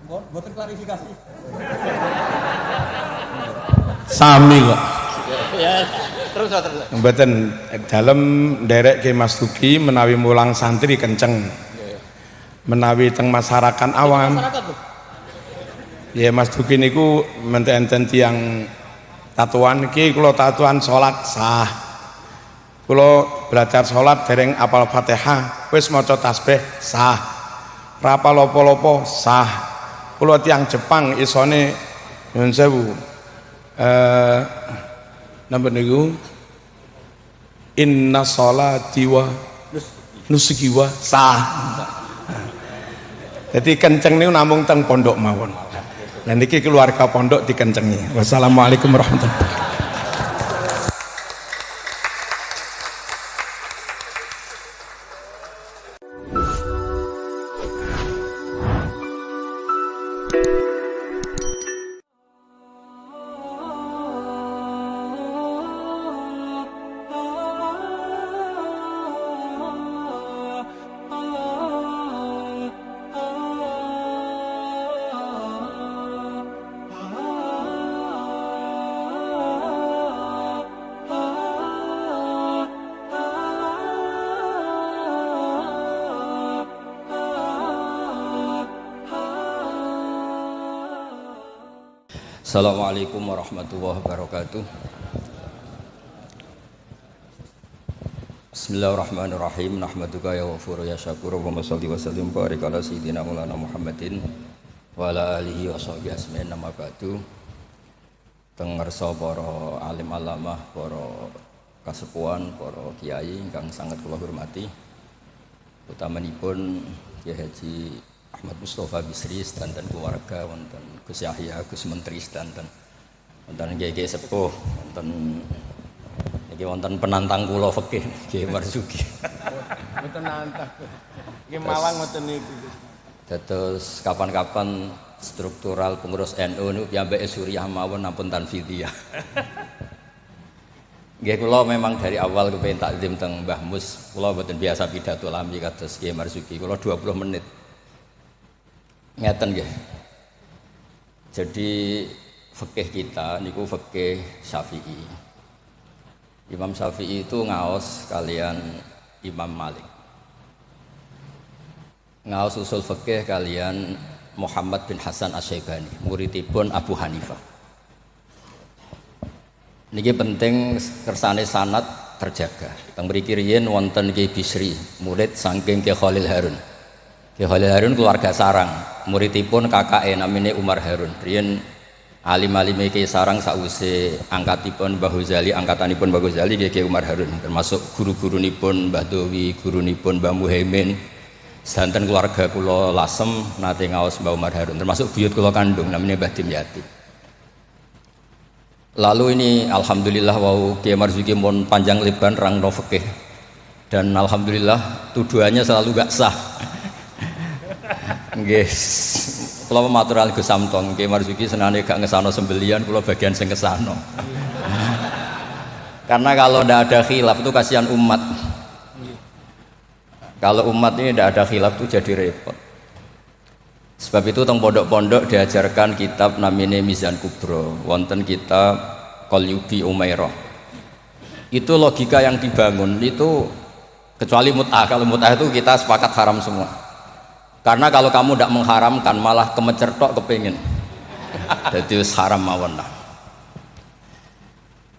Mboten klarifikasi. Sami kok. Ya, terus. Mboten dalem nderek ke Mas Duki menawi mulang santri kenceng. Menawi teng masyarakat awam. Masyarakat tuh. Ya Mas Duki niku menten tiyang tatuan iki kula tatuan salat sah. Kula belajar salat dereng apal Fatihah, wis maca tasbih sah. Ra apal apa-apa sah. Kula tiyang Jepang isone nyuwun sewu. Napa niku? Inna sholati wa nusuki wa sah. Jadi kenceng niku namung teng pondok mawon. Nah niki keluarga pondok dikencengi. Wassalamualaikum warahmatullahi wabarakatuh. Assalamualaikum warahmatullahi wabarakatuh. Bismillahirrahmanirrahim. Nahmaduka ya ghafur ya syakur wa sholli wa sallim barik ala sayyidina Maulana Muhammadin wa ala alihi wa sahbihi asma'in nama ba'du. Teng ngarsa para alim alamah, para kasepuhan, para kiai ingkang sangat kula hormati. Utamanipun Kyai Haji Ahmad Mustofa Bisri sedanten keluarga wonten Gus Yahya Gus Menteri sedanten wonten Kyai sepuh wonten iki wonten penantang kula fikih Kyai Marzuki Mboten nantang. Nggih Malang ngoten niku. Dados kapan-kapan struktural pengurus NU niku piyambake Suriah mawon ampun tanfidiyah. Nggih kula memang dari awal kepengin takzim teng Mbah Mus, kula mboten biasa pidato lami kados Kyai Marzuki. Kula 20 menit. Ngeten nggih. Jadi fikih kita niku fikih Syafi'i. Imam Syafi'i itu ngaos kalian Imam Malik. Ngaos usul fikih kalian Muhammad bin Hasan Asy-Syaibani, muridipun Abu Hanifah. Niki penting kersane sanad terjaga. Teng mriki riyen wonten Ki Bisri, murid saking Ki Khalil Harun. Ki Khalil Harun keluarga sarang, muridipun kakake namine Umar Harun. Riyen alim-alime Ki Sarang sakwise angkatipun Mbah Ghazali, angkatanipun Mbah Ghazali Ki Umar Harun, termasuk guru-gurunipun Mbah Dowi, gurunipun Mbah Muhaimin. Sedanten keluarga kula lasem nate ngaos Mbah Umar Harun, termasuk buyut kula kandung namanya Mbah Dimyati. Lalu ini alhamdulillah wau Kyai Marzuki mon panjang lebar rangno fikih. Dan alhamdulillah tuduhannya selalu gak sah. Nggih. Kula matur al Gus Samtong, Kyai Marzuki senane gak ngesano sembelian, kula bagian sing ngesano. Karena kalau ndak ada khilaf itu kasihan umat. Kalau umat ini ndak ada khilaf itu jadi repot. Sebab itu teng pondok-pondok diajarkan kitab namine Mizan Kubro, wonten kitab Qalyubi Umairah. Itu logika yang dibangun itu kecuali mut'ah. Kalau mut'ah itu kita sepakat haram semua. Karena kalau kamu tidak mengharamkan malah kemecertok kepingin. Jadi haram mawon lah.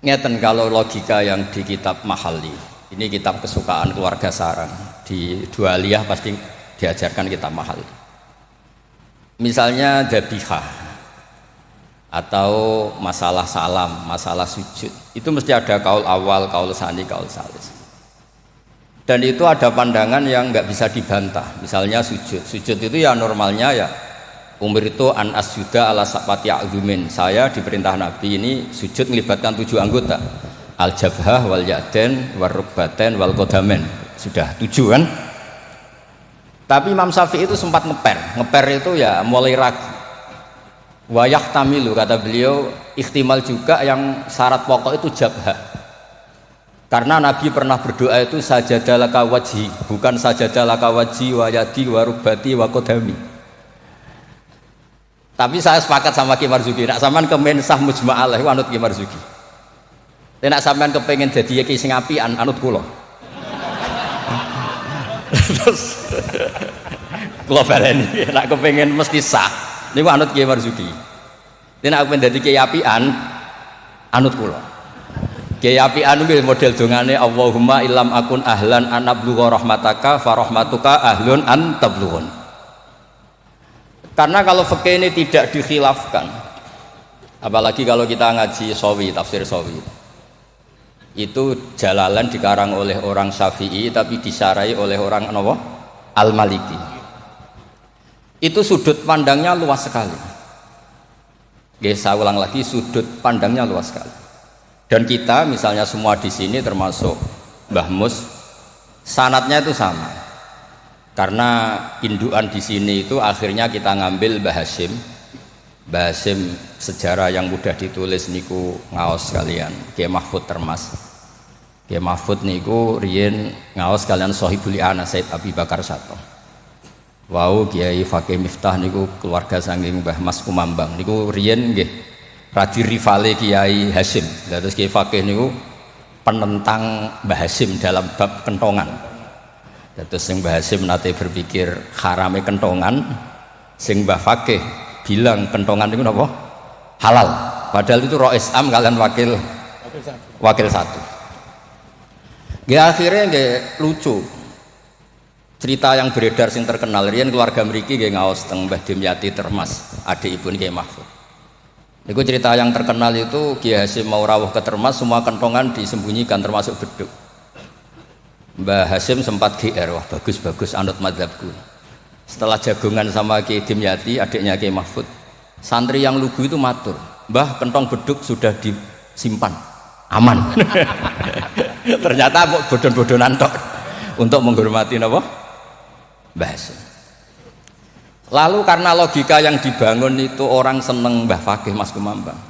Ngeten kalau logika yang di kitab Mahali. Ini kitab kesukaan keluarga sarang. Di Dualiyah pasti diajarkan kitab Mahali. Misalnya dzabihah atau masalah salam, masalah sujud, itu mesti ada kaul awal, kaul sani, kaul salis. Dan itu ada pandangan yang nggak bisa dibantah. Misalnya sujud itu ya normalnya ya umur itu an asjuda ala sapati a'zumin. Saya diperintah Nabi ini sujud melibatkan 7 anggota, al jabhah wal yaden wal rukbaten wal kodamen. Sudah 7 kan? Tapi Imam Syafi'i itu sempat ngeper itu ya mulai ragu. Wayah tamilu kata beliau, ikhtimal juga yang syarat pokok itu jabhah. Karena Nabi pernah berdoa itu sajadalaka wajhi, bukan sajadalaka wajhi wa yadi wa rukbati wa qodami. Tapi saya sepakat sama Ki Marzuki, nak sampean kemen sah mujma' alaih anut Ki Marzuki. Nek sampean kepengin dadi ki sing apian anut kula. Terus kula baleni, nek kepengin mesti sah niku anut Ki Marzuki. Nek kepengin dadi ki apian anut kula. Ki apian kuwi model dongane Allahumma illam akun ahlan an ablugha rahmataka fa rahmatuka ahlun an tablughun. Karena kalau fikih ini tidak dikhilafkan, apalagi kalau kita ngaji Sawi, tafsir Sawi, itu Jalalan dikarang oleh orang Syafi'i tapi disarai oleh orang Al-Maliki. Itu sudut pandangnya luas sekali. Saya ulang lagi, sudut pandangnya luas sekali. Dan kita misalnya semua di sini termasuk Mbah Mus, sanadnya itu sama. Karena indukan di sini itu akhirnya kita ngambil Mbah Hasyim. Mbah Hasyim sejarah yang mudah ditulis niku ngaos kalian Kiai Mahfud Termas. Kiai Mahfud niku riyen ngaos kalian Sohibul I'anah Said Abi Bakar Sato. Wau Kiai Fakih Miftah niku keluarga saking Mbah Mas Kumambang niku riyen nggih radi rivale Kiai Hasyim. Terus Kiai Fakih niku penentang Mbah Hasyim dalam bab kentongan. Terus sing Mbah Hasyim nate berpikir harame kentongan, sing Mbah Fakih bilang kentongan itu apa? Halal. Padahal itu Rois Am kalian wakil satu. Ya akhirnya nggak lucu. Cerita yang beredar sing terkenal riyen keluarga mriki nggih ngaos teng Mbah Dimyati Termas, adik ibu Kiai Mahfud. Niku cerita yang terkenal itu Kiai Hasyim mau rawuh ke Termas, semua kentongan disembunyikan termasuk beduk. Mbah Hasyim sempat GR, wah bagus-bagus anut mazhabku. Setelah jagungan sama Kiai Dimyati, adiknya Kiai Mahfud, santri yang lugu itu matur, Mbah kentong beduk sudah disimpan, aman. Ternyata bodon-bodonan tok untuk menghormati apa? Mbah Hasyim. Lalu karena logika yang dibangun itu orang seneng Mbah Fakih Mas Kumambang,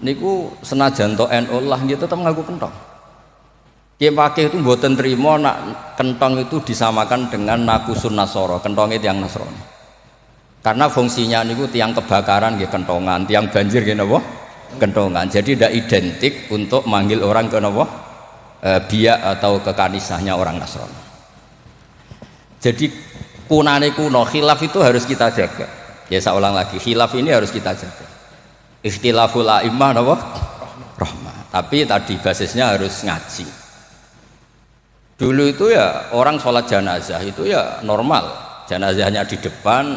niku senajan to NU lah gitu tetap ngaku kentong. Kiai Fakih itu mboten terima nak kentong itu disamakan dengan nakusun Nasoro, kentongnya tiang Nasrani. Karena fungsinya niku tiang kebakaran nggih kentongan, tiang banjir nggih napa? Kentongan. Jadi tidak identik untuk manggil orang ke napa? Biak atau ke kanisahnya orang Nasrani. Jadi kunane kuno, khilaf itu harus kita jaga. Ya saya ulang lagi, khilaf ini harus kita jaga. Ikhtilaful a'immah napa? Rahmah. Tapi tadi basisnya harus ngaji. Dulu itu ya orang sholat jenazah itu ya normal, jenazahnya di depan,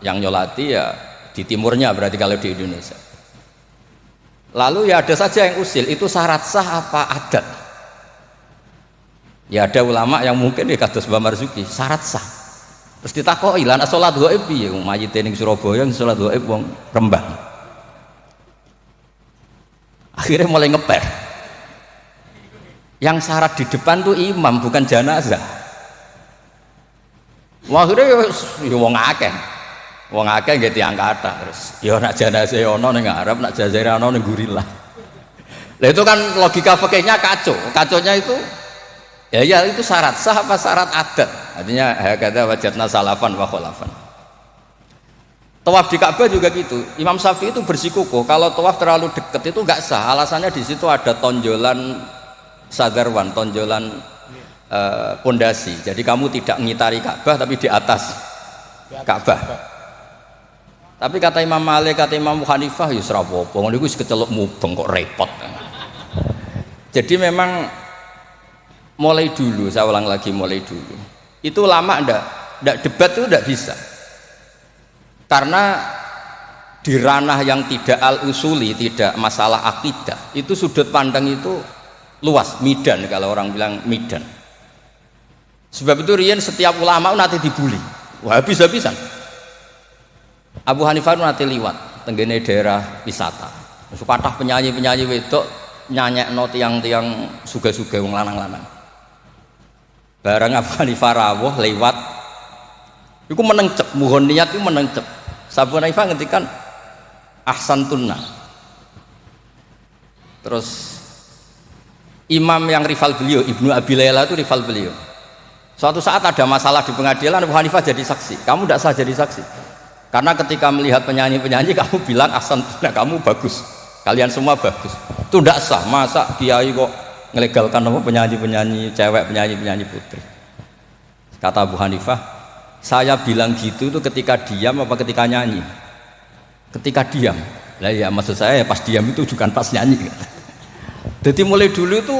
yang nyolati ya di timurnya berarti kalau di Indonesia. Lalu ya ada saja yang usil, itu syarat sah apa adat? Ya ada ulama yang mungkin ya kados Mbah Marzuki, syarat sah. Terus ditakoki, lan sholat gaib piye? Mayite ning Surabaya sholat gaib wong Rembang. Akhirnya mulai ngeper. Yang syarat di depan tuh imam bukan jenazah. Akhirnya ya wong akeh nggih tiyang kathah terus. Ya nak jenazah ono ning Arab, nak jenazah ono ning Gurilah. Lah itu kan logika fikihnya kacau. Kaconya itu ya itu syarat sah apa syarat adat? Artinya hakadza wajadna salafan wa khalafan. Tawaf di Ka'bah juga gitu. Imam Syafi'i itu bersikukuh kalau tawaf terlalu dekat itu enggak sah. Alasannya di situ ada tonjolan sadarwan, tonjolan pondasi. Jadi kamu tidak ngitari Ka'bah tapi di atas Ka'bah. Tapi kata Imam Malik, kata Imam Hanifah ya ora apa-apa. Ngono iku wis keceluk mubeng kok repot. Jadi memang mulai dulu, saya ulang lagi mulai dulu. Itu lama ndak debat itu ndak bisa. Karena di ranah yang tidak al-usuli, tidak masalah akidah, itu sudut pandang itu luas, midan kalau orang bilang midan. Sebab itu riyen setiap ulama nanti dibully. Wah habis-habisan. Abu Hanifah nanti liwat tenggene daerah wisata. Supatah penyanyi-penyanyi wedok nyanyekno tiang-tiang suga-suga wong lanang-lanang. Barang Abu Hanifah rawuh lewat iku menengcep, mohon niat itu menengcep. Abu Hanifah ngendikan ahsantunna. Terus imam yang rival beliau, Ibnu Abi Layla itu rival beliau. Suatu saat ada masalah di pengadilan, Abu Hanifah jadi saksi. Kamu tidak sah jadi saksi Karena ketika melihat penyanyi-penyanyi kamu bilang ahsan, nah kamu bagus, kalian semua bagus. Itu tidak sah. Masa kiai kok ngelegalkan apa penyanyi-penyanyi cewek, penyanyi-penyanyi putri? Kata Abu Hanifah, saya bilang gitu itu ketika diam apa ketika nyanyi? Ketika diam. Lah ya maksud saya ya pas diam itu bukan pas nyanyi. Jadi mulai dulu itu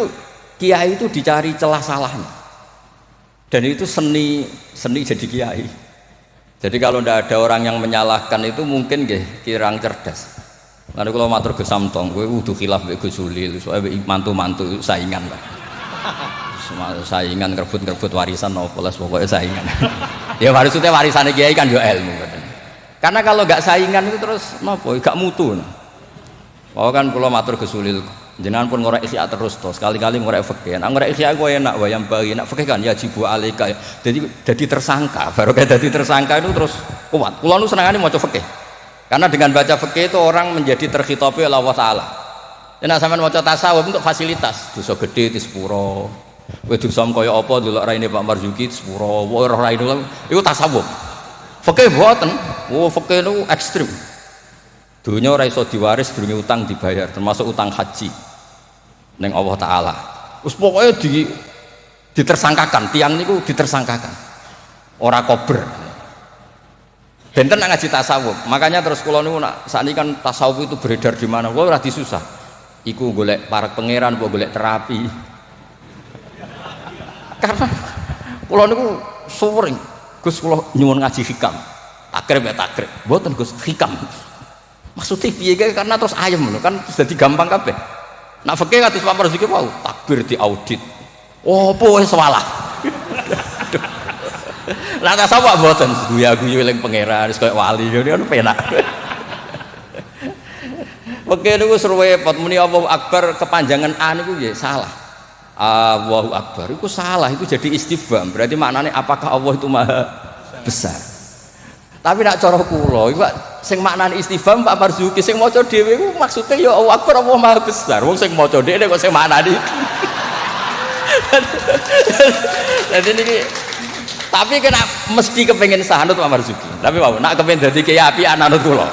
kiai itu dicari celah salahnya. Dan itu seni jadi kiai. Jadi kalau tidak ada orang yang menyalahkan itu mungkin kirang cerdas. Lalu kalau matur Gus Samtong, gue udah khilaf be Gus Sulil, soalnya mantu-mantu saingan lah. Saingan ngerebut warisan nopo lah pokoknya saingan. Ya maksudnya warisan kiai kan yo ilmu. Karena kalau nggak saingan itu terus nopo, gak mutu. Oh kan kalau matur Gus Sulil, jenengan pun ngorek isya terus toh, sekali-kali ngorek fikih. Nah ngorek isya gue enak, wayang bagi, nak fikih kan ya jibu alika. Jadi tersangka, baru kayak jadi tersangka itu terus kuat. Kulo nu senengane maca fikih. Karena dengan baca fikih itu orang menjadi terkhitopi oleh Allah Taala. Nek sampean maca tasawuf untuk fasilitas, dosa gede di sepuro. Kowe dosa kaya apa delok raine Pak Marzuki di sepuro, ora raine iku tasawuf. Fikih mboten. Oh fikih itu ekstrim. Dunia ora iso diwaris durunge utang dibayar, termasuk utang haji ning Allah Taala. Wis pokoke ditersangkakan, tiang niku ditersangkakan. Ora kober. Benten nak ngaji tasawuf. Makanya terus kula niku nak sakniki kan tasawuf itu beredar di mana? Kula ora disusah. Iku golek para pangeran, kok golek terapi. Karena kula niku sering Gus kula nyuwun ngaji hikam. Takrib ya takrib. Mboten Gus hikam. Maksudnya piye karena terus ayam kan jadi gampang kabeh. Nak fikih kados Pak Marzuki wau takbir diaudit. Oh, apa wis salah. Lah tasawuf mboten guyu-guyu eling pangeran wis koyo wali ngene kan penak. Fikih niku seru repot muni Allahu Akbar kepanjangan A niku nggih salah. Allahu Akbar itu salah, itu jadi istifham. Berarti maknanya apakah Allah itu maha besar? Tapi nak cara kula iku sing maknane istifham Pak Marzuki sing maca dhewe iku maksude ya Allah Akbar Allah maha besar. Wong sing maca dhewe kok sing maknane iki. Jadi niki tapi kena mesti kepengin sahanut Pak Marzuki. Tapi wau nak kepengin dadi kiai apian anut kula.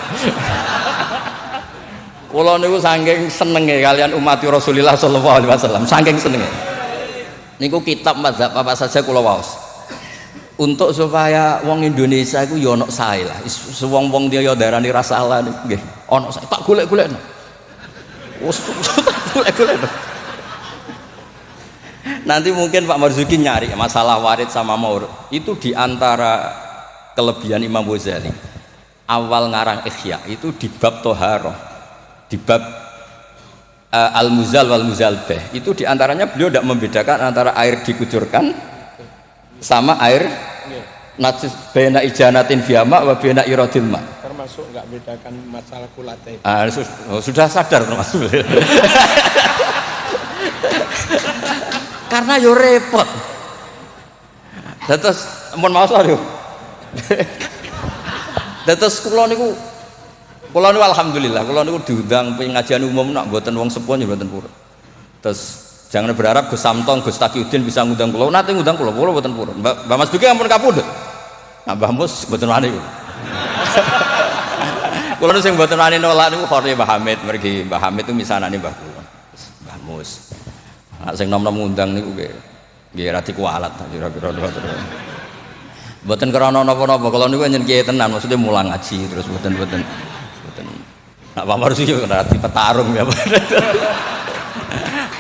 Kula niku saking senenge kalian umat Rasulullah sallallahu alaihi wasallam, saking senenge. Niku kitab mazhab apa saja kula waos. Untuk supaya wong Indonesia iku ya ono sae lah. Wong-wong dia ya darani ra salah nggih. Ono sae tak golek-golekno. Wes golek-golekno. Nanti mungkin Pak Marzuki nyari masalah warid sama maurud. Itu diantara kelebihan Imam Ghazali. Awal ngarang Ihya itu di bab Thaharah. Di bab Al-Muzal wal Muzalbah. Itu diantaranya beliau tidak membedakan antara air dikucurkan sama air najis bena ijanatin fiyama wa bena iradil ma, termasuk enggak bedakan masalah kulate. Sudah sadar termasuk. Karena yo repot. Terus mohon maaf yo. Terus kula niku alhamdulillah kula niku diundang pengajian umum nak mboten wong sepuh ya mboten purun. Terus jangan berharap Gus Samtong, Gus Taqiyuddin bisa ngundang kula. Nate ngundang kula mboten purun. Mbak Mas Duki ampun kapundhut. Nah Mbah Mus mboten wani. Kula sing mboten wani nolak niku Khori Mbah Hamid, mergi Mbah Hamid itu misanane Mbah kula. Mbah Mus. Nah sing nom-nom ngundang niku nggih ra dikualat kira-kira. Mboten krana napa-napa, kula niku nyen kiye tenan, maksudnya mulang ngaji terus mboten. Nak Pak Marzuki ora petarung ya.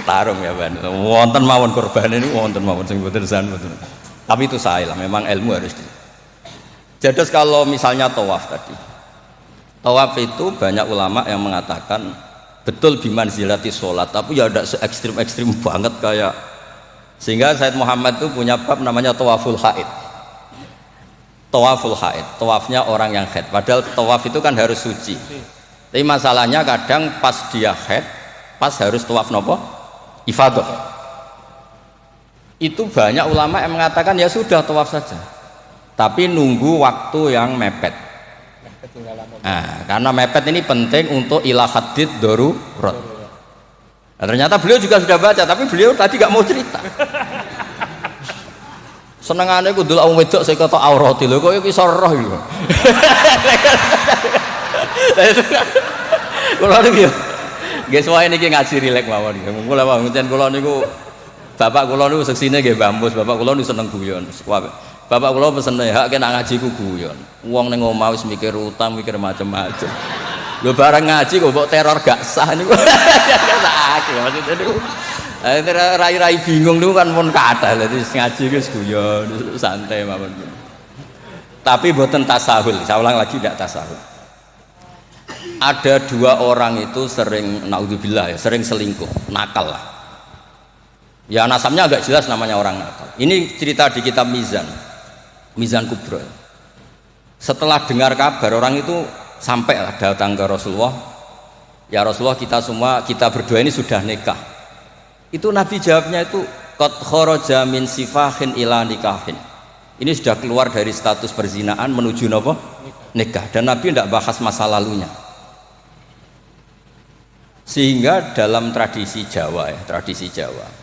Tarung ya Ban, wonten mawon korban ini wonten mawon sing mboten san mboten. Tapi itu saya lah, memang ilmu harus di. Jadi kalau misalnya tawaf tadi, tawaf itu banyak ulama yang mengatakan betul bimanzilati sholat, tapi ya tidak se-ekstrim banget kayak sehingga Said Muhammad itu punya bab namanya tawaful haid. Tawaful haid, tawafnya orang yang haid. Padahal tawaf itu kan harus suci. Tapi masalahnya kadang pas dia haid, pas harus tawaf nopo? Ifadah. Itu banyak ulama yang mengatakan ya sudah tawaf saja, tapi nunggu waktu yang mepet. Nah, karena mepet ini penting untuk ila hadid darurat. Nah, ternyata beliau juga sudah baca, tapi beliau tadi gak mau cerita. Senengane ku ndelok wong wedok sing ketok aurate lho, kok iso roh iki. Kula niku nggih suwae niki ngaji rileks mawon nggih. Kula pancen kula niku bapak kula niku seksine nggih Mbah Mus, bapak kula niku seneng guyon. Bapak kula pesene hak kena ngaji ku guyon. Wong ning omah wis mikir utang, mikir macam-macam. Lho bareng ngaji kok mbok teror gak sah niku. Sakake maksudnya niku. Rai-rai bingung niku kan mun kathah. Dadi ngaji wis guyon, santai mawon. Tapi mboten tasahul. Saya ulang lagi tidak tasahul. Ada dua orang itu sering naudzubillah ya, sering selingkuh, nakal lah. Ya nasabnya agak jelas namanya orang nakal. Ini cerita di kitab Mizan Kubro. Setelah dengar kabar orang itu sampai lah datang ke Rasulullah. Ya Rasulullah, kita berdua ini sudah nikah. Itu Nabi jawabnya itu qad kharaja min sifahin ila nikahin. Ini sudah keluar dari status perzinaan menuju apa? Nikah. Dan Nabi tidak bahas masa lalunya. Sehingga dalam tradisi Jawa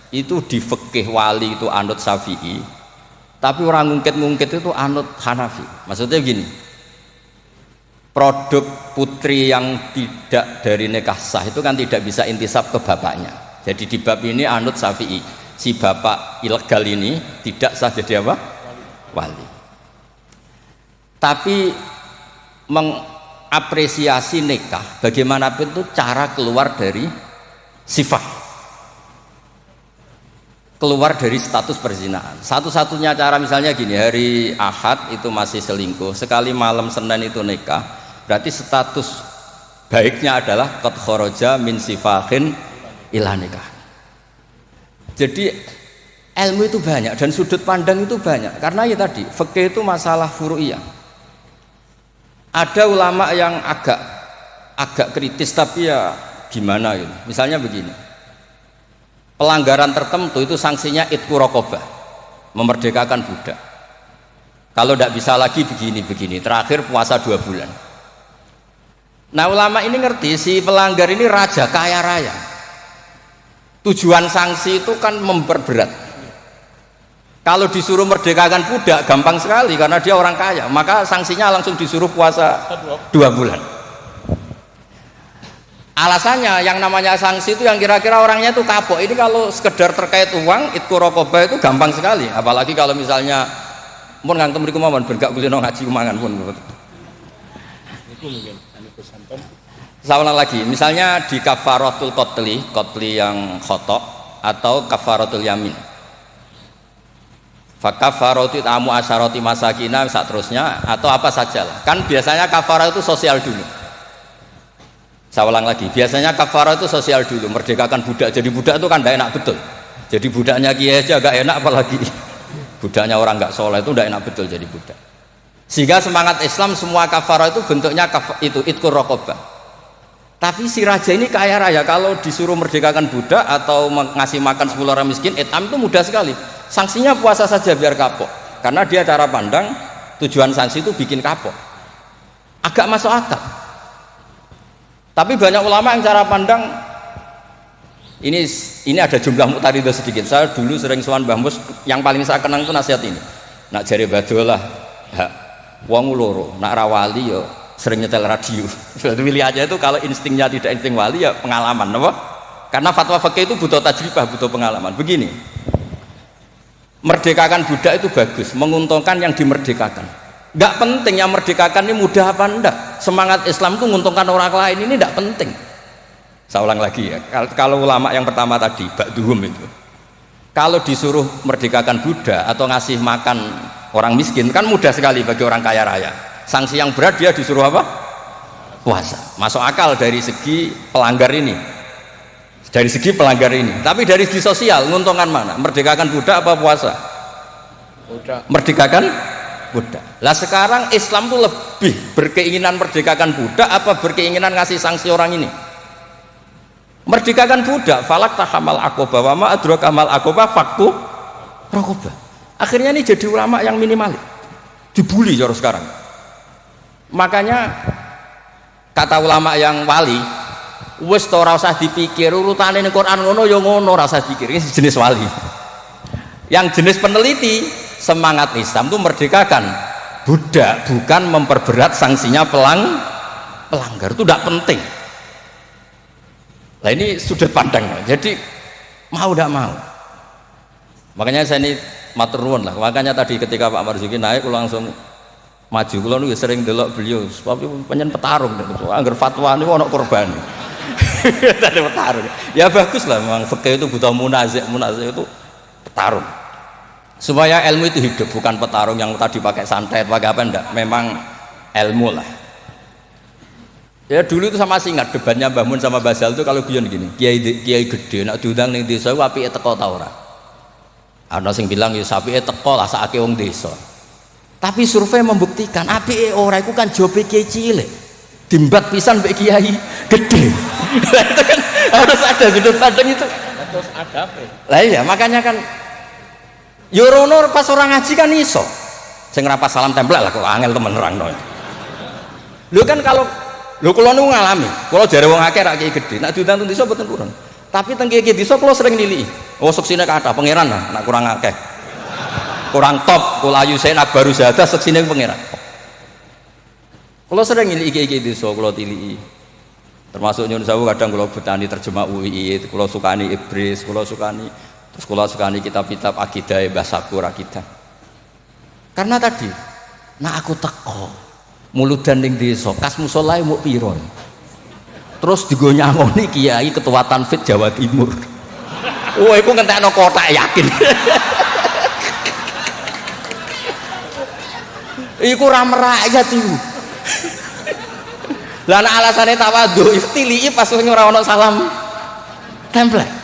itu di fikih wali itu anut Syafi'i, tapi orang ngungkit itu anut Hanafi. Maksudnya gini, produk putri yang tidak dari nikah sah itu kan tidak bisa intisab ke bapaknya. Jadi di bab ini anut Syafi'i, si bapak ilegal ini tidak sah jadi apa? Wali. Tapi mengapresiasi nikah bagaimanapun itu cara keluar dari sifat, keluar dari status perzinaan. Satu-satunya cara misalnya gini, hari Ahad itu masih selingkuh, sekali malam Senin itu nikah, berarti status baiknya adalah qad kharaja min sifahin ila nikah. Jadi ilmu itu banyak dan sudut pandang itu banyak, karena ya tadi fikih itu masalah furu'iyah. Ada ulama yang agak kritis, tapi ya gimana gitu. Misalnya begini, pelanggaran tertentu itu sanksinya itqu raqabah, memerdekakan budak. Kalau tidak bisa lagi begini, terakhir puasa 2 bulan. Nah ulama ini ngerti si pelanggar ini raja kaya raya, tujuan sanksi itu kan memperberat. Kalau disuruh merdekakan budak gampang sekali karena dia orang kaya, maka sanksinya langsung disuruh puasa 2 bulan. Alasannya yang namanya sanksi itu yang kira-kira orangnya itu kapok. Ini kalau sekedar terkait uang, itqu raqabah itu gampang sekali. Apalagi kalau misalnya mun ngantem mriku mawon ben gak kulino ngaji mangan pun. Itu mungkin saya ulang lagi, misalnya di kafaratul qatli yang khata' atau kafaratul yamin. Fakafaratu tamu asyarati masakina seterusnya atau apa saja lah. Kan biasanya kafarah itu sosial dulu. Saya ulang lagi, biasanya kafarah itu sosial dulu, merdekakan budak. Jadi budak itu kan tidak enak betul. Jadi budaknya kiai aja agak enak, apalagi budaknya orang nggak soleh itu tidak enak betul jadi budak. Sehingga semangat Islam semua kafarah itu bentuknya itu itqu raqabah. Tapi si raja ini kaya raya, kalau disuruh merdekakan budak atau ngasih makan 10 orang miskin, etam itu mudah sekali. Sanksinya puasa saja biar kapok, karena dia cara pandang tujuan sanksi itu bikin kapok, agak masuk akal. Tapi banyak ulama yang cara pandang ini ada jumlah muktaridah sedikit. Saya dulu sering sowan Mbah Mus, yang paling saya kenang itu nasihat ini. Nak jare badolah, wong loro, nak rawali yo sering nyetel radio. Pilih aja itu kalau instingnya tidak insting wali ya pengalaman, apa? Karena fatwa fikih itu butuh tajribah, butuh pengalaman. Begini. Merdekakan budak itu bagus, menguntungkan yang dimerdekakan. Nggak penting yang merdekakan ini mudah apa enggak. Semangat Islam itu menguntungkan orang lain ini enggak penting. Saya ulang lagi ya, kalau ulama yang pertama tadi, Ba'duhum itu, kalau disuruh merdekakan budak atau ngasih makan orang miskin kan mudah sekali bagi orang kaya raya. Sanksi yang berat dia disuruh apa? Puasa. Masuk akal dari segi pelanggar ini. Dari segi pelanggar ini, tapi dari segi sosial menguntungkan mana? Merdekakan budak apa puasa? Budak. Merdekakan budak. Lah sekarang Islam tuh lebih berkeinginan merdekakan budak apa berkeinginan ngasih sanksi orang ini? Merdekakan budak, falak tahamal aqobah wa ma adraka mal aqobah fakku raqobah. Akhirnya ini jadi ulama yang minimalis, dibully jauh sekarang. Makanya kata ulama yang wali, wis ora usah dipikir urutane ning Quran ngono ya ngono, ora usah dipikir. Ini jenis wali. Yang jenis peneliti semangat Islam itu merdekakan budak, bukan memperberat sanksinya pelanggar. Itu tidak penting. Nah ini sudut pandang. Jadi mau tidak mau. Makanya saya ini matur nuwun lah. Makanya tadi ketika Pak Marzuki naik, aku langsung maju. Kalau nu sering delok beliau, sebab penyen petarung. Angger fatwa ini ono korban. Tadi petarung. Ya bagus lah. Memang fikih itu butuh munazik itu petarung. Supaya ilmu itu hidup, bukan petarung yang tadi pakai santet, pakai apa enggak. Memang ilmu lah. Ya dulu itu sama singkat debatnya Mbah Mun sama Basal itu kalau guyon gini, kiai gede nak diundang ning desa ku apike teko ta ora. Ana sing bilang ya apike teko lah sakake wong desa. Tapi survei membuktikan apike ora iku kan jobe kiai cilik. Dimbat pisan mbek kiai gede. Itu kan harus ada sudut pandang itu. Terus ada apa? Lah iya makanya kan Yorono pas orang ngaji kan iso. Sing rapas salam templek lah kok angel temen nerangno. Lho kan kalau lho kula niku ngalami, kula jare wong akeh rak kiai gedhe, nek diundang teng desa mboten purun. Tapi teng kiai desa kula sering niliki. Oh seksine kathah pangeran lah, nek kurang akeh. Kurang top, kula ayu saya nak baru saja seksine pangeran. Kula sering niliki kiai desa kula tiliki. Termasuk nyun sewu kadang kula betani terjemah UI, kula sukani Ibris, kula sukani terus kula sukani kitab-kitab akidah Mbah Sakur akidah. Karena tadi nak aku teko muludan ning desa kas musolae muk pira terus digo nyangoni kiai ketua tanfid Jawa Timur. Oh iku ngentekno kotak yakin. Iku ra merakyat iku. Lah nek alasane tawadhu istilii pas ora ono salam template.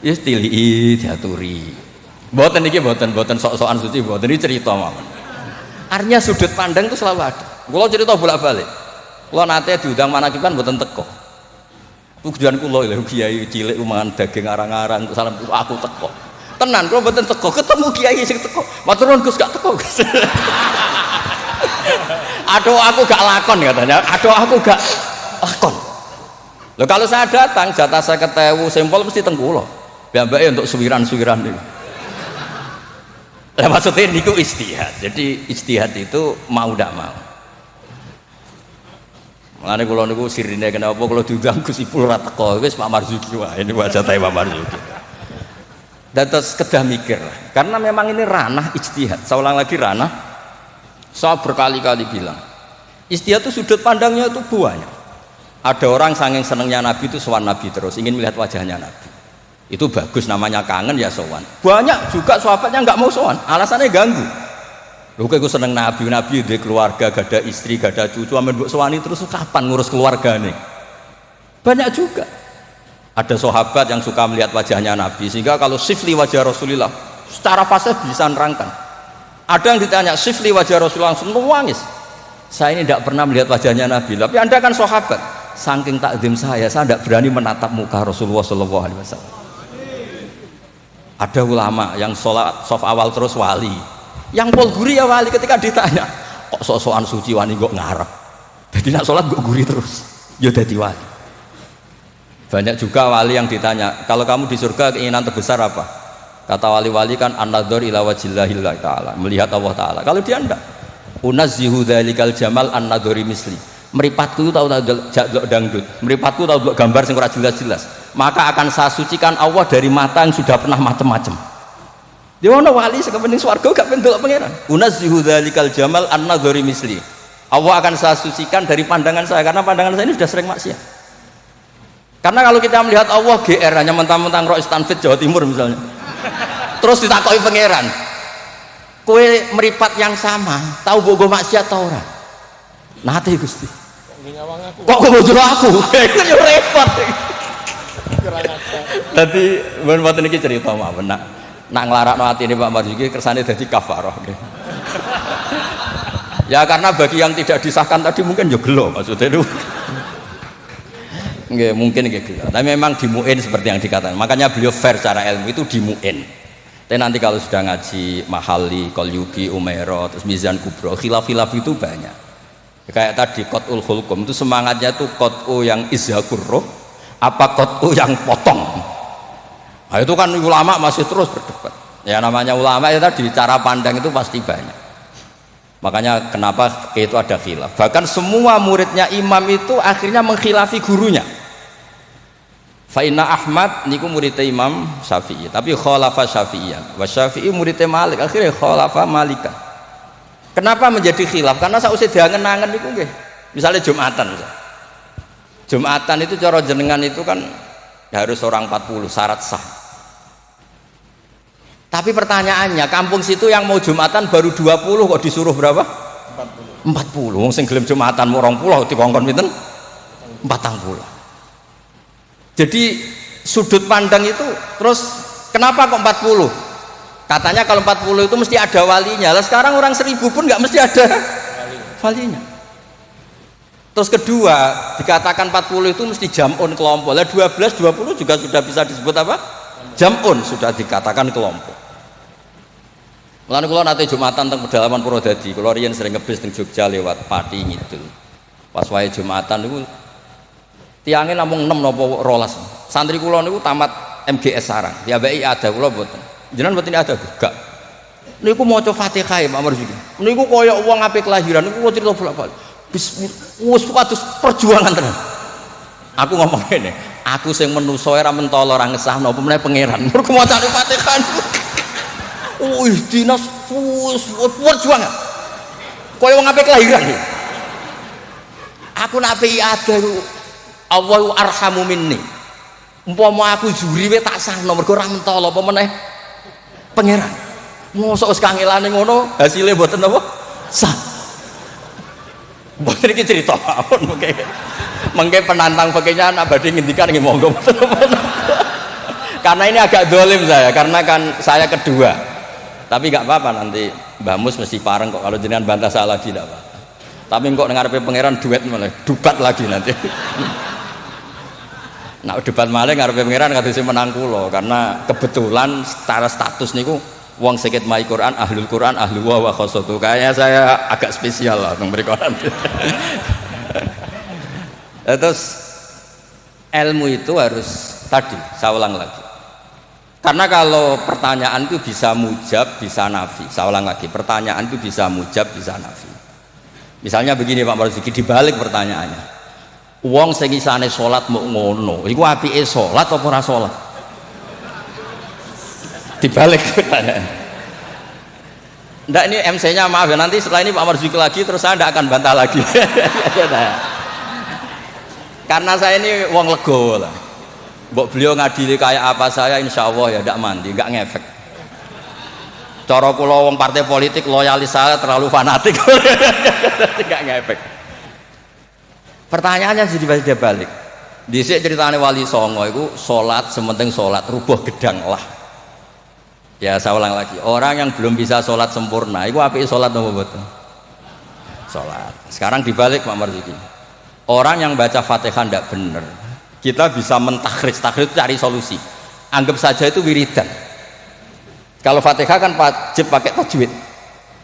Istilii diaturi. Mboten iki mboten sok-sokan suci, mboten iki cerita mawon. Artinya sudut pandang itu selalu ada. Kalau cerita bolak-balik, kalau nanti diundang manakiban buatan teko. Tujuan kulo ya kiai cilik mangan daging arang-arang untuk salam aku teko. Tenan kalau buatan teko ketemu kiai sing teko. Matur nuwun Gus gak teko. Aduh aku gak lakon katanya. Aduh aku gak lakon. Loh kalau saya datang jatah saya ketewu sempol mesti teng kula. Mbak untuk suwiran-suwiran ini. Nah, maksudnya niku ijtihad. Jadi ijtihad itu mau tidak mau. Makanya kalau niku sirine kenapa kalau diundang Gus Ipul ora teko wis Pak Marzuki wah ini wajah Pak Marzuki. Dan terus kedah mikir lah. Karena memang ini ranah ijtihad. Saya ulang lagi ranah. Saya berkali-kali bilang ijtihad itu sudut pandangnya itu banyak. Ada orang saking senengnya Nabi itu sowan Nabi terus ingin melihat wajahnya Nabi. Itu bagus namanya kangen ya sowan. Banyak juga sahabatnya nggak mau sowan, alasannya ganggu. Lho kok seneng Nabi di keluarga, gak ada istri, gak ada cucu, amen mbok sowani terus kapan ngurus keluargane? Banyak juga. Ada sahabat yang suka melihat wajahnya Nabi sehingga kalau sifli wajah Rasulullah secara fasih bisa nerangkan. Ada yang ditanya sifli wajah Rasulullah langsung nangis. Saya ini tidak pernah melihat wajahnya Nabi, tapi Anda kan sahabat. Saking takzim saya tidak berani menatap muka Rasulullah SAW. Ada ulama yang sholat sof awal terus wali, yang pol guri ya wali ketika ditanya kok sok-sokan suci wani kok ngarep, jadi nak sholat kok guri terus, ya jadi wali. Banyak juga wali yang ditanya kalau kamu di surga keinginan terbesar apa? Kata wali-wali kan an-nadhar ila wajhillahil ta'ala, melihat Allah Ta'ala. Kalau dia enggak, unazzihu dzalikal jamal an-nadhari misli. Meripatku itu tahu dangdut, meripatku tahu gambar sing ora jelas-jelas. Maka akan saya sucikan Allah dari mata yang sudah pernah macam-macam. Di mana wali sekepening swarga gak pendelok pangeran. Unazzihu dzalikal jamal an-nadhari misli. Allah akan saya sucikan dari pandangan saya karena pandangan saya ini sudah sering maksiat. Karena kalau kita melihat Allah GR hanya mentang-mentang Rois Tanfid Jawa Timur misalnya. Terus ditakoki pangeran. Kowe meripat yang sama, tahu bogo maksiat ta ora? Nate Gusti. Kok bojo aku? Itu yo repot. Dadi men mboten iki cerita mawon nak nglarakno atine Pak Marzuki kersane dadi kafarah. Ya karena bagi yang tidak disahkan tadi mungkin yo gelo maksudnya itu. Nggih, mungkin nggih gelo. Tapi memang dimuin seperti yang dikatakan. Makanya beliau fair secara ilmu itu dimuin. Tapi nanti kalau sudah ngaji Mahali, Qalyubi, Umairah, terus Mizan Kubro, khilaf-khilaf itu banyak. Kayak tadi qat'ul khulqum itu semangatnya tuh qat'u yang izhakur roh apa qat'u yang potong. Nah itu kan ulama masih terus berdebat. Ya namanya ulama itu tadi cara pandang itu pasti banyak. Makanya kenapa itu ada khilaf. Bahkan semua muridnya imam itu akhirnya mengkhilafi gurunya. Fa inna Ahmad niku muridnya Imam Syafi'i, tapi khalafa Syafi'iyan. Wa Syafi'i muridnya Malik, akhirnya khalafa Malikan. Kenapa menjadi khilaf? Karena sausé diangen-angen niku nggih. Misalnya Jumatan. Jumatan itu cara jenengan itu kan harus orang 40 syarat sah. Tapi pertanyaannya, kampung situ yang mau Jumatan baru 20 kok disuruh berapa? 40. Wong sing gelem Jumatan mau 20 dikongkon pinten? 40. Jadi sudut pandang itu terus kenapa kok 40? Katanya kalau 40 itu mesti ada walinya. Lah sekarang orang 1000 pun nggak mesti ada walinya. Terus kedua, dikatakan 40 itu mesti jam'un kelompok. Lah 12, 20 juga sudah bisa disebut apa? Jam'un, sudah dikatakan kelompok. Mulane kula nate Jumatan teng pedalaman Purwodadi. Kula riyen sering ngebis teng Jogja lewat Pati Ngidul. Pas wae Jumatan niku tiangnya namung 6 napa 12. Santri kula niku tamat MGS sarang. Diabeki ada kula mboten. Jenengan mboten ada gak. Niku maca Fatihah Pak Marzuki. Niku kaya wong ape kelahiran niku kula cerita bolak-balik. Wis kados perjuangan tenan. Aku ngomong ngene, aku sing manusa ora mentolo ora ngesahno apa meneh pangeran. Mergo macane Fatihah niku. Dinas perjuangan. Kaya wong ape kelahiran. Aku nak ada Allahu arhamu minni. Umpama aku juri tak sahno mergo ora mentolo apa meneh pangeran. Mosok wis kangelane ngono, hasilnya mboten apa? Sah. Mboten iki cerita mawon mengke penantang fakihnya nak badhe ngendikan nggih monggo. Karena ini agak dolim saya, karena kan saya kedua. Tapi enggak apa-apa nanti Mbah Mus mesti pareng kok kalau jenengan bantah salah tidak apa. Tapi kok ngarepe pangeran duet malah, dubat lagi nanti. Nah debat malah ngarepe pangeran kados menang kula karena kebetulan secara status niku wong sakit mai Quran, ahlul Quran, ahlu wa khosotu. Kayaknya saya agak spesial lah teng mriku nanti. Terus ilmu itu harus tadi saya ulang lagi. Karena kalau pertanyaan itu bisa mujab, bisa nafi. Saya ulang lagi, pertanyaan itu bisa mujab, bisa nafi. Misalnya begini Pak Marzuki, dibalik pertanyaannya. Wong sing isane salat mau ngono, iku apike salat apa ora salat? Dibalik pertanyaan. Ndak ini MC-nya maaf ya, nanti setelah ini Pak Marzuki lagi terus saya ndak akan bantah lagi. Karena saya ini wong legowo lah. Mbok beliau ngadili kayak apa saya insya Allah ya ndak mandi, nggak ngefek. Cara kula wong partai politik loyalis saya terlalu fanatik. Nggak ngefek. Pertanyaannya jadi dia balik. Dhisik ceritane Wali Songo itu salat sementing salat rubuh gedang lah. Ya saya ulang lagi, orang yang belum bisa sholat sempurna itu apike sholat apa betul? Sholat. Sekarang dibalik Pak Marzuki, orang yang baca Fatihah tidak benar, kita bisa mentakhrij itu cari solusi. Anggap saja itu wiridan. Kalau Fatihah kan wajib pakai tajwid,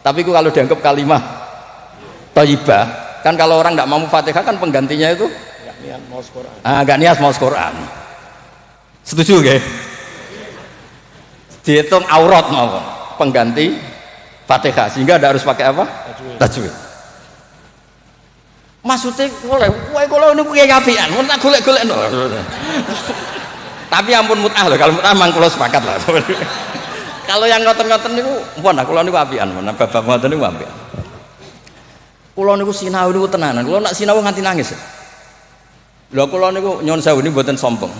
tapi kalau dianggap kalimah thayyibah, kan kalau orang tidak mau Fatihah kan penggantinya itu nggak niat mau Quran. Nggak niat mau Quran. Setuju nggih? Dihitung aurat mau pengganti Fatihah sehingga tidak harus pakai apa? Tajwid. Maksudnya kalau ini punya ngapian, mau tak golek-golek no. Tapi ampun mut'ah loh, kalau mut'ah memang kalau sepakat lah. Kalau yang ngoten-ngoten niku, mpun nah kalau niku apian, mpun bab ngoten niku apian. Kulo niku sinau niku tenanan, kulo nak sinau nganti nangis. Lho kulo niku nyuwun sewu niku mboten sombong.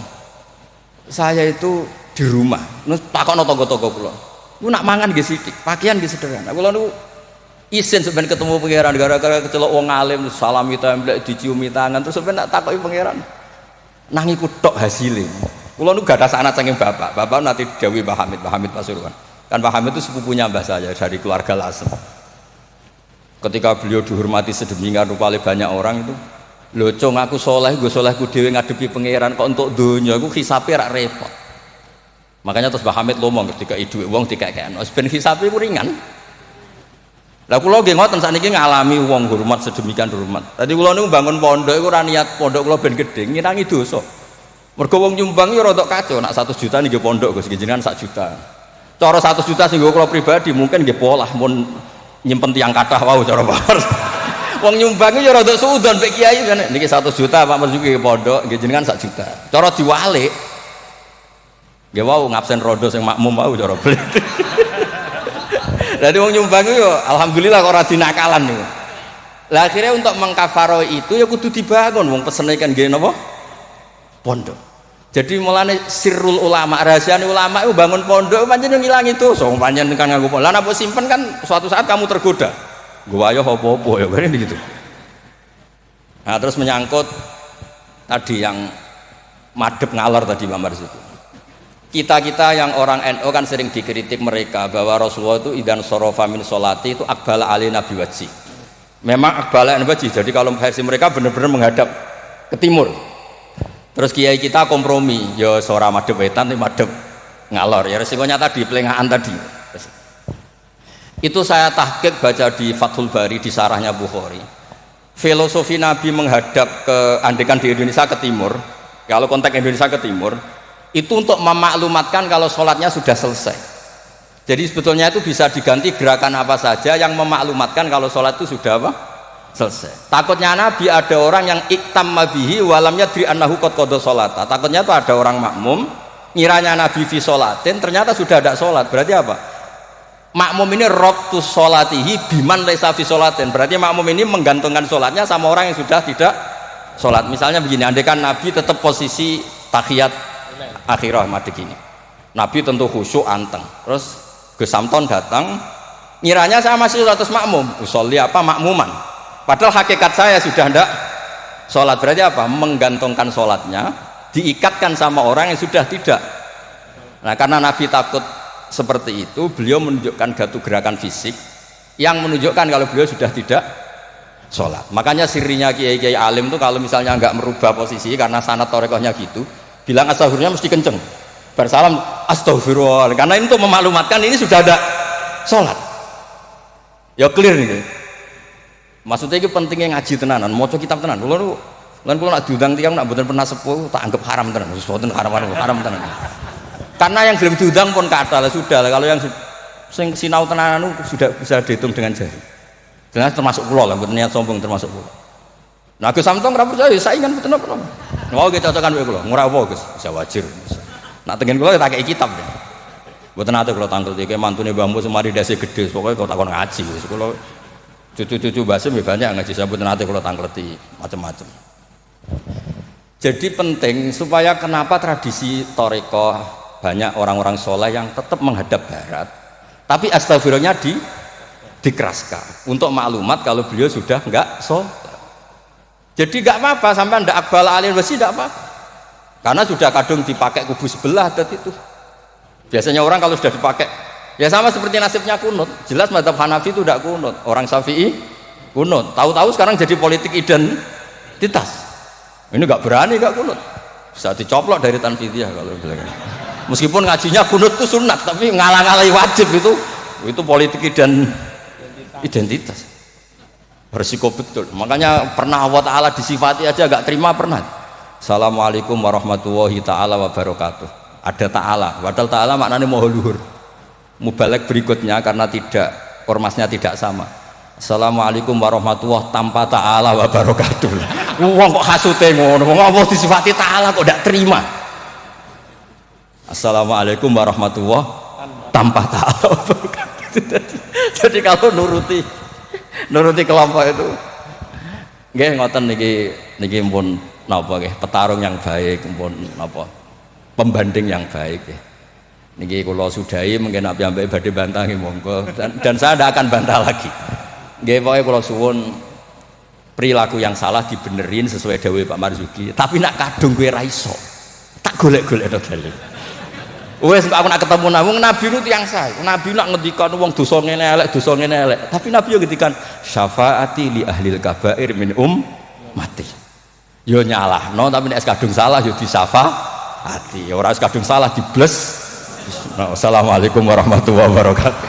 Saya itu di rumah, nus takokno tangga-tangga kula. Ku nak mangan nggih sithik, pakaian nggih sederhana. Kula niku isin sampeyan ketemu pangeran gara-gara kecelok wong alim salami templek diciumi tangan terus sampeyan nak takoki pangeran. Nang iku tok hasile. Kula niku gadah sanad saking bapak. Bapak nanti dawuh Mbah Hamid Pasuruan. Kan Mbah Hamid itu sepupunya mbah saya dari keluarga Lasem. Ketika beliau dihormati sedemikian rupa oleh banyak orang itu, lho cung aku soleh, gue solehku dhewe ngadepi pangeran kok untuk donya iku hisabe rak repot. Makanya terus Mbah Hamid ngomong ketika idu wong dikekekno ben hisabe ku ringan. Lah kula nggih ngoten sakniki ngalami wong hormat sedemikian hormat. Tadi kula niku bangun pondok iku ora niat pondok kula ben gedhe, ngirangi dosa. Mergo wong nyumbang yo rada kacau, nak 100 juta niki pondok Gus jenengan 1 juta. Cara 100 juta sing kula pribadi mungkin nggih polah mun nyimpen tiang kathah wau cara Pak. Wong nyumbang ya rada suudon mek kiai kan niki 100 juta Pak Marzuki pondok nggih jenengan 1 juta. Cara diwalik nggih wau ngabsen rondo sing makmum wau cara beli. Dadi wong nyumbang yo alhamdulillah kok ora dinakalan niku. Lah akhirnya untuk mengkafaro itu ya kudu dibangun wong pesene kan nggih napa? Pondok. Jadi mulane sirrul ulama, rahasiane ulama itu bangun pondok pancen ngilangi dosa, pancen kan nganggo pondok. Lah nek simpen kan suatu saat kamu tergoda. Gua ayo apa-apa ya kan gitu. Nah, terus menyangkut tadi yang madhep ngalor tadi Pak Marzuki. Kita yang orang NU kan sering dikritik mereka bahwa Rasulullah itu idan sorofa min sholati itu akbala alina biwajhi. Memang akbala alina biwajhi. Jadi kalau versi mereka benar-benar menghadap ke timur. Terus kiai kita kompromi, ya seorang madhep wetan tapi madhep ngalor. Ya resikonya tadi pelengahan tadi. Itu saya tahqiq baca di Fathul Bari di sarahnya Bukhari. Filosofi Nabi menghadap ke andekan di Indonesia ke timur. Kalau konteks Indonesia ke timur, itu untuk memaklumatkan kalau sholatnya sudah selesai. Jadi sebetulnya itu bisa diganti gerakan apa saja yang memaklumatkan kalau sholat itu sudah apa? Selesai. Takutnya Nabi ada orang yang iktam mabihi walamnya dri annahu qad qada sholata. Takutnya itu ada orang makmum ngiranya Nabi fi sholatin ternyata sudah ada sholat. Berarti apa? Makmum ini rabtus sholatihi biman laisa fi sholatin. Berarti makmum ini menggantungkan sholatnya sama orang yang sudah tidak sholat. Misalnya begini, andekan Nabi tetap posisi tahiyat akhirah madeg ini. Nabi tentu khusyuk anteng. Terus Gus Samton datang ngiranya saya masih status makmum. Usolli apa makmuman. Padahal hakikat saya sudah tidak sholat. Berarti apa? Menggantungkan sholatnya diikatkan sama orang yang sudah tidak. Nah karena Nabi takut seperti itu, beliau menunjukkan satu gerakan fisik yang menunjukkan kalau beliau sudah tidak sholat. Makanya sirinya kiai-kiai alim itu kalau misalnya nggak merubah posisi karena sanad torekohnya gitu, bilang astagfirullah mesti kenceng. Bersalam astagfirullah. Karena ini untuk memaklumatkan ini sudah ada sholat. Ya clear nih. Maksudnya itu pentingnya ngaji tenanan, maca kitab tenan. Kulo nak diundang tiyang nak mboten pernah sepuh tak anggap haram tenan. Wis mboten haram tenan. Karena yang belum diundang pun kata lah sudah lah. Kalau yang sing sinau tenanan sudah bisa dihitung dengan jari. Jelas termasuk kula lah, mboten niat sombong termasuk kula. Nah Gus Samtong ora percaya saingan mboten apa. Mau kita cocokan wae kula, ora apa Gus, bisa wajir. Nak tengen kula tak kei kitab. Mboten ate kula tangkel iki mantune Mbah Mu semari dasi gede, pokoke kok takon ngaji wis kula cucu-cucu Basim ya banyak ngaji sabut nanti kalau tangkleti macam-macam. Jadi penting supaya kenapa tradisi toriko banyak orang-orang soleh yang tetap menghadap barat, tapi astagfirullahnya dikeraskan untuk maklumat kalau beliau sudah enggak sholat. Jadi enggak apa-apa sampai ndak akbal alin wasi enggak apa-apa, karena sudah kadung dipakai kubu sebelah tadi itu. Biasanya orang kalau sudah dipakai ya sama seperti nasibnya kunut. Jelas mazhab Hanafi itu tidak kunut, orang Syafi'i kunut. Tahu-tahu sekarang jadi politik identitas. Ini nggak berani nggak kunut, bisa dicoplok dari tanfidiyah kalau bilang. Meskipun ngajinya kunut itu sunat, tapi ngalah-ngalahi wajib itu politik identitas. Resiko betul. Makanya pernah Allah Taala disifati aja nggak terima pernah. Assalamualaikum warahmatullahi taala wabarakatuh. Ada Taala, padahal Taala maknanya moho luhur. Mubalek berikutnya karena tidak ormasnya tidak sama. Assalamualaikum warahmatullahi tanpa ta'ala wa barakatuh. Wong kok hasute ngono, wong apa disifati ta'ala kok ndak terima. Assalamualaikum warahmatullahi tanpa ta'ala wa barakatuh. Jadi kalau nuruti kelompok itu nggih ngoten niki pun napa nggih petarung yang baik pun napa pembanding yang baik nggih. Niki kula sudahi mungkin ambek badhe bantah nggih monggo dan saya tidak akan bantah lagi. Nggih pokoke kula suwun perilaku yang salah dibenerin sesuai dawuh Pak Marzuki, tapi nak kadung kowe ra iso. Tak golek-golek to dalil. Wes aku nak ketemu Nabi itu tiyang sae. Nabi nak ngendikan wong dosa ngene elek, tapi Nabi yo ngendikan syafaati li ahlil kabair min mati. Yo nyalahno tapi nek kadung salah yo disyafaati. Ora kadung salah dibles. Assalamualaikum warahmatullahi wabarakatuh.